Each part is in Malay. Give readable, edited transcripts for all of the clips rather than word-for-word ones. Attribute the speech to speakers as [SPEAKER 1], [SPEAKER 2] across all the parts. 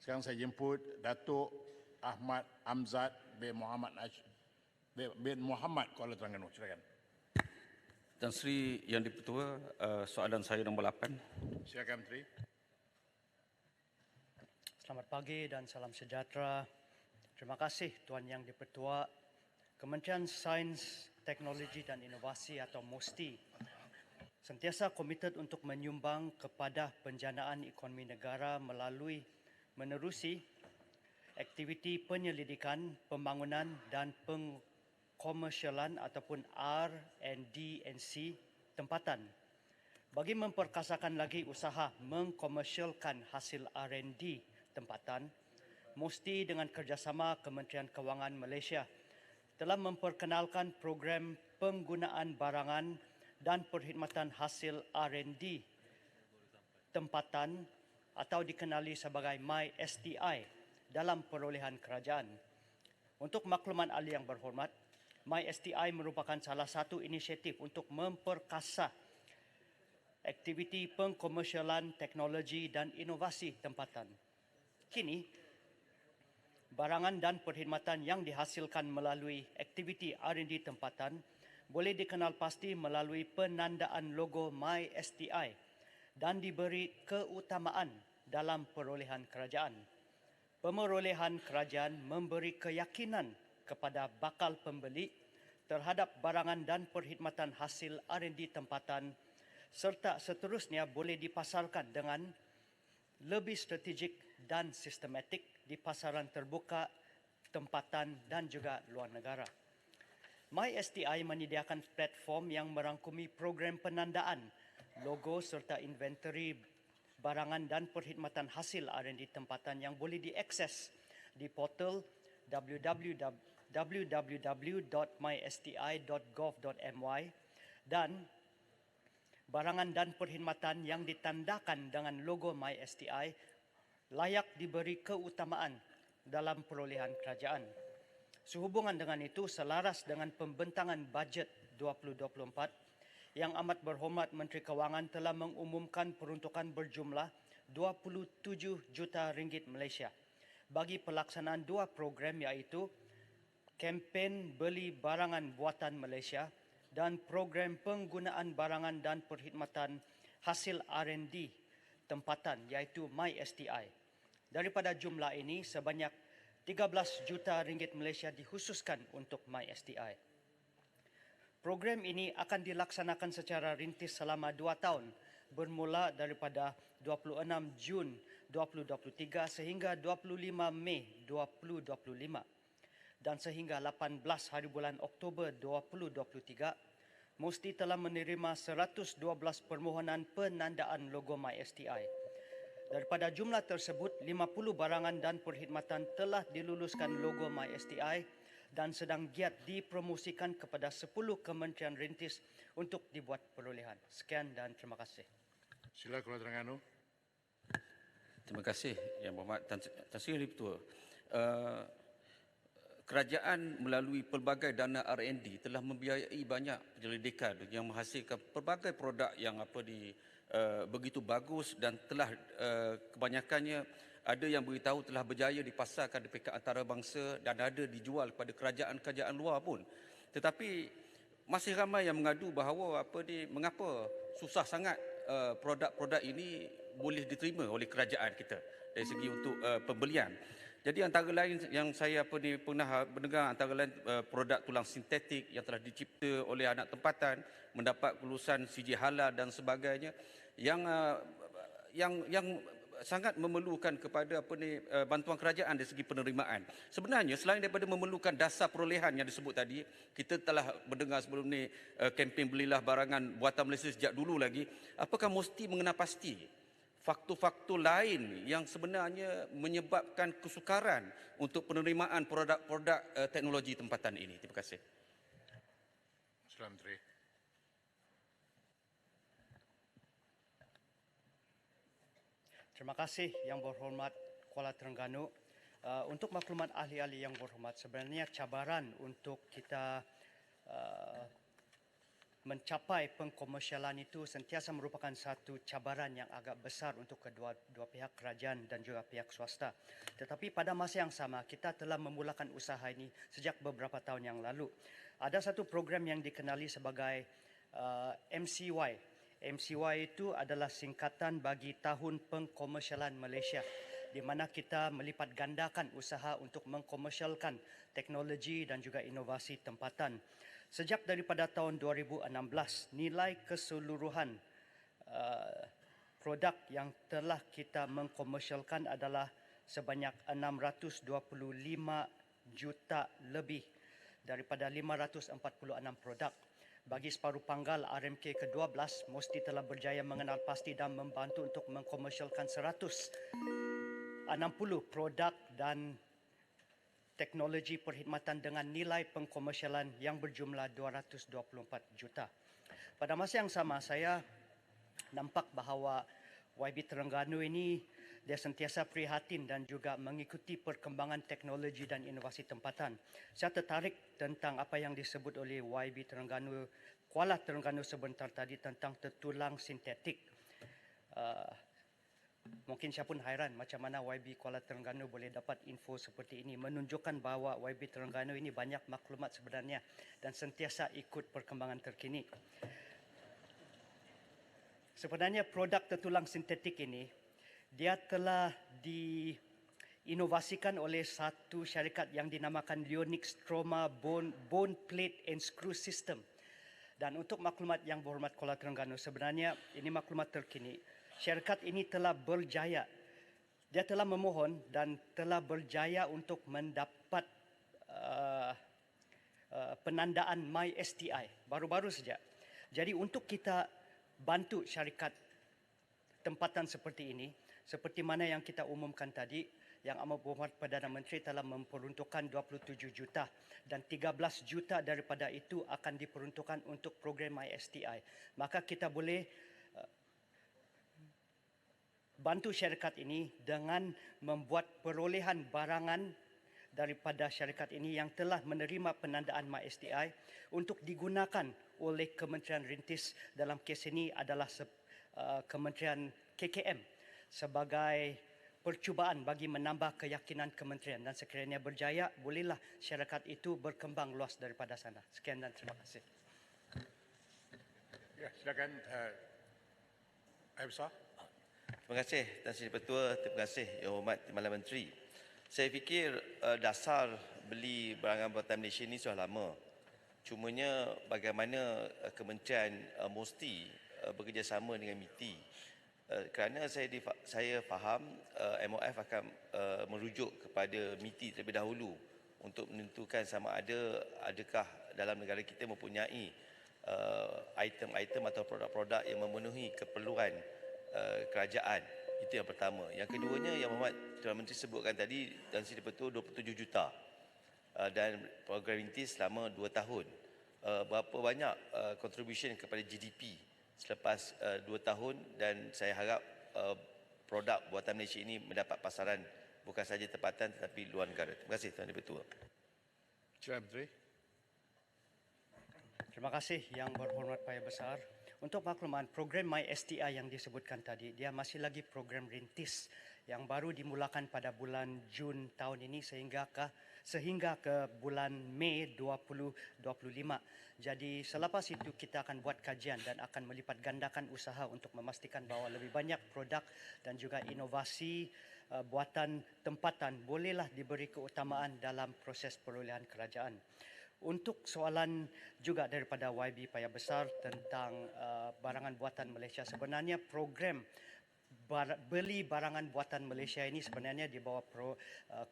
[SPEAKER 1] Sekarang saya jemput Datuk Ahmad Amzad bin Muhammad Kuala Terengganu. Silakan.
[SPEAKER 2] Tan Sri Yang Dipertua, soalan saya nombor 8.
[SPEAKER 1] Silakan Menteri.
[SPEAKER 3] Selamat pagi dan salam sejahtera. Terima kasih Tuan Yang Dipertua. Kementerian Sains, Teknologi dan Inovasi atau MOSTI sentiasa komited untuk menyumbang kepada penjanaan ekonomi negara melalui menerusi aktiviti penyelidikan, pembangunan dan pengkomersialan ataupun R&D&C tempatan. Bagi memperkasakan lagi usaha mengkomersialkan hasil R&D tempatan, MOSTI dengan kerjasama Kementerian Kewangan Malaysia telah memperkenalkan program penggunaan barangan dan perkhidmatan hasil R&D tempatan atau dikenali sebagai MySTI dalam perolehan kerajaan. Untuk makluman ahli yang berhormat, MySTI merupakan salah satu inisiatif untuk memperkasa aktiviti pengkomersialan teknologi dan inovasi tempatan. Kini, barangan dan perkhidmatan yang dihasilkan melalui aktiviti R&D tempatan boleh dikenal pasti melalui penandaan logo MySTI dan diberi keutamaan dalam perolehan kerajaan. Pemerolehan kerajaan memberi keyakinan kepada bakal pembeli terhadap barangan dan perkhidmatan hasil R&D tempatan serta seterusnya boleh dipasarkan dengan lebih strategik dan sistematik di pasaran terbuka, tempatan dan juga luar negara. MySTI menyediakan platform yang merangkumi program penandaan, logo serta inventory barangan dan perkhidmatan hasil R&D tempatan yang boleh diakses di portal www.mysti.gov.my dan barangan dan perkhidmatan yang ditandakan dengan logo MySTI layak diberi keutamaan dalam perolehan kerajaan. Sehubungan dengan itu, selaras dengan pembentangan bajet 2024, Yang Amat Berhormat Menteri Kewangan telah mengumumkan peruntukan berjumlah 27 juta ringgit Malaysia bagi pelaksanaan dua program iaitu kempen beli barangan buatan Malaysia dan program penggunaan barangan dan perkhidmatan hasil R&D tempatan iaitu MySTI. Daripada jumlah ini, sebanyak 13 juta ringgit Malaysia dikhususkan untuk MySTI. Program ini akan dilaksanakan secara rintis selama 2 tahun bermula daripada 26 Jun 2023 sehingga 25 Mei 2025 dan sehingga 18 hari bulan Oktober 2023, MOSTI telah menerima 112 permohonan penandaan logo MySTI. Daripada jumlah tersebut, 50 barangan dan perkhidmatan telah diluluskan logo MySTI dan sedang giat dipromosikan kepada 10 kementerian rintis untuk dibuat perolehan. Sekian dan terima kasih.
[SPEAKER 1] Sila Kuala Terengganu.
[SPEAKER 2] Terima kasih Yang Berhormat Tan Sri Yang Dipertua. Kerajaan melalui pelbagai dana R&D telah membiayai banyak penyelidikan yang menghasilkan pelbagai produk yang begitu bagus dan telah kebanyakannya ada yang beritahu telah berjaya dipasarkan di peringkat antarabangsa dan ada dijual kepada kerajaan-kerajaan luar pun. Tetapi masih ramai yang mengadu bahawa mengapa susah sangat produk-produk ini boleh diterima oleh kerajaan kita dari segi untuk pembelian. Jadi antara lain yang saya pernah mendengar antara lain produk tulang sintetik yang telah dicipta oleh anak tempatan mendapat kelulusan CJ halal dan sebagainya yang sangat memerlukan kepada bantuan kerajaan dari segi penerimaan. Sebenarnya selain daripada memerlukan dasar perolehan yang disebut tadi, kita telah mendengar sebelum ni kempen belilah barangan buatan Malaysia sejak dulu lagi. Apakah mesti mengenal pasti faktor-faktor lain yang sebenarnya menyebabkan kesukaran untuk penerimaan produk-produk teknologi tempatan ini? Terima kasih.
[SPEAKER 1] Sila Menteri.
[SPEAKER 3] Terima kasih Yang Berhormat Kuala Terengganu. Untuk maklumat ahli-ahli yang berhormat, sebenarnya cabaran untuk kita mencapai pengkomersialan itu sentiasa merupakan satu cabaran yang agak besar untuk kedua pihak kerajaan dan juga pihak swasta. Tetapi pada masa yang sama, kita telah memulakan usaha ini sejak beberapa tahun yang lalu. Ada satu program yang dikenali sebagai MCY. MCY itu adalah singkatan bagi Tahun Pengkomersialan Malaysia, di mana kita melipat gandakan usaha untuk mengkomersialkan teknologi dan juga inovasi tempatan. Sejak daripada tahun 2016, nilai keseluruhan produk yang telah kita mengkomersialkan adalah sebanyak 625 juta lebih daripada 546 produk. Bagi separuh panggal RMK ke-12, Musti telah berjaya mengenal pasti dan membantu untuk mengkomersialkan 160 produk dan teknologi perkhidmatan dengan nilai pengkomersialan yang berjumlah 224 juta. Pada masa yang sama, saya nampak bahawa YB Terengganu ini dia sentiasa prihatin dan juga mengikuti perkembangan teknologi dan inovasi tempatan. Saya tertarik tentang apa yang disebut oleh YB Terengganu, Kuala Terengganu sebentar tadi tentang tertulang sintetik. Mungkin saya pun hairan macam mana YB Kuala Terengganu boleh dapat info seperti ini, menunjukkan bahawa YB Terengganu ini banyak maklumat sebenarnya dan sentiasa ikut perkembangan terkini. Sebenarnya produk tertulang sintetik ini dia telah diinovasikan oleh satu syarikat yang dinamakan Leonix Stroma Bone Plate and Screw System. Dan untuk maklumat yang berhormat Kuala Terengganu, sebenarnya ini maklumat terkini. Syarikat ini telah berjaya, dia telah memohon dan telah berjaya untuk mendapat penandaan MySTI baru-baru saja. Jadi untuk kita bantu syarikat tempatan seperti ini, seperti mana yang kita umumkan tadi, Yang Amat Berhormat Perdana Menteri telah memperuntukkan 27 juta dan 13 juta daripada itu akan diperuntukkan untuk program MySTI. Maka kita boleh bantu syarikat ini dengan membuat perolehan barangan daripada syarikat ini yang telah menerima penandaan MySTI untuk digunakan oleh Kementerian Rintis. Dalam kes ini adalah Kementerian KKM sebagai percubaan bagi menambah keyakinan kementerian, dan sekiranya berjaya, bolehlah syarikat itu berkembang luas daripada sana. Sekian dan terima kasih.
[SPEAKER 1] Ya, silakan Aibsar.
[SPEAKER 4] Terima kasih Tan Sri Ketua, terima kasih Yang Hormat Timbalan Menteri. Saya fikir dasar beli barangan buatan Malaysia ini sudah lama. Cumanya bagaimana Kementerian Musti bekerjasama dengan MITI. Kerana saya faham MOF akan merujuk kepada MITI terlebih dahulu untuk menentukan sama adakah dalam negara kita mempunyai item-item atau produk-produk yang memenuhi keperluan kerajaan. Itu yang pertama. Yang keduanya, Yang Berhormat Perdana Menteri sebutkan tadi, dan Sri Betul 27 juta dan program rintis selama 2 tahun. Berapa banyak contribution kepada GDP selepas 2 tahun, dan saya harap produk buatan Malaysia ini mendapat pasaran bukan sahaja tempatan tetapi luar negara. Terima kasih Tuan Ketua.
[SPEAKER 1] Perdana Menteri.
[SPEAKER 3] Terima kasih Yang Berhormat Paya Besar. Untuk makluman, program MySTI yang disebutkan tadi, dia masih lagi program rintis yang baru dimulakan pada bulan Jun tahun ini sehingga ke bulan Mei 2025. Jadi selepas itu kita akan buat kajian dan akan melipat gandakan usaha untuk memastikan bahawa lebih banyak produk dan juga inovasi buatan tempatan bolehlah diberi keutamaan dalam proses perolehan kerajaan. Untuk soalan juga daripada YB Paya Besar tentang barangan buatan Malaysia, sebenarnya program beli barangan buatan Malaysia ini sebenarnya di bawah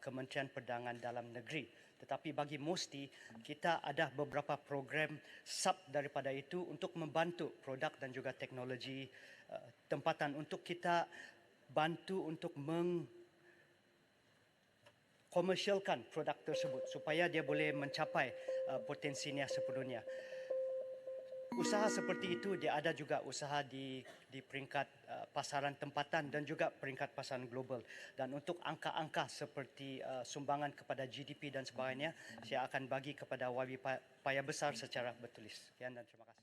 [SPEAKER 3] Kementerian Perdagangan Dalam Negeri. Tetapi bagi Musti, kita ada beberapa program sub daripada itu untuk membantu produk dan juga teknologi tempatan untuk kita bantu untuk komersialkan produk tersebut supaya dia boleh mencapai potensinya sepenuhnya. Usaha seperti itu dia ada juga usaha di peringkat pasaran tempatan dan juga peringkat pasaran global. Dan untuk angka-angka seperti sumbangan kepada GDP dan sebagainya, saya akan bagi kepada YB Paya Besar secara bertulis. Sekian dan terima kasih.